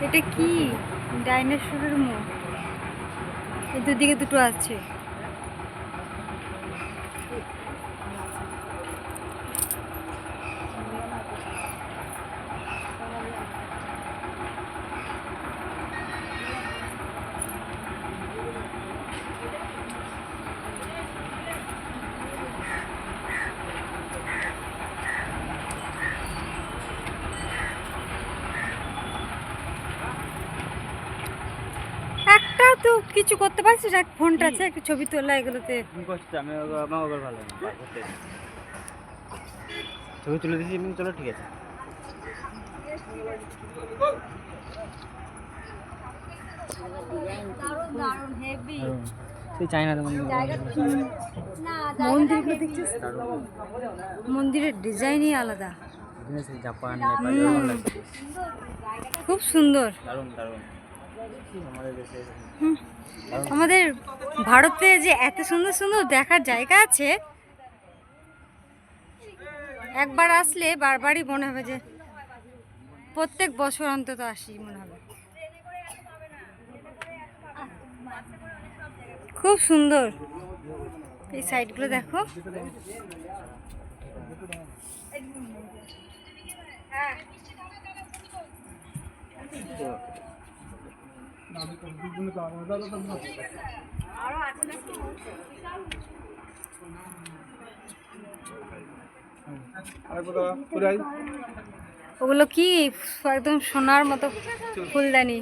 এটা কি? ডাইনোসরের মুখ। এই দুদিকে দুটো আছে। একটাও তো কিছু করতে পারছিস? এক ফোনটা আছে, একটু ছবি তোলা, এগুলোতে ছবি তুলে দিচ্ছি। চলো ঠিক আছে। সেই চাইনা মন্দিরগুলো দেখছিস? মন্দিরের ডিজাইনই আলাদা, জাপান, খুব সুন্দর। দারুণ দারুণ। আমাদের দেশে আমাদের ভারতে যে এত সুন্দর সুন্দর দেখার জায়গা আছে, একবার আসলে বারবারই মনে হবে যে প্রত্যেক বছর অন্তত আসি মনে হবে। খুব সুন্দর এই সাইডগুলো দেখো। ওগুলো কি একদম সোনার মতো ফুলদানি।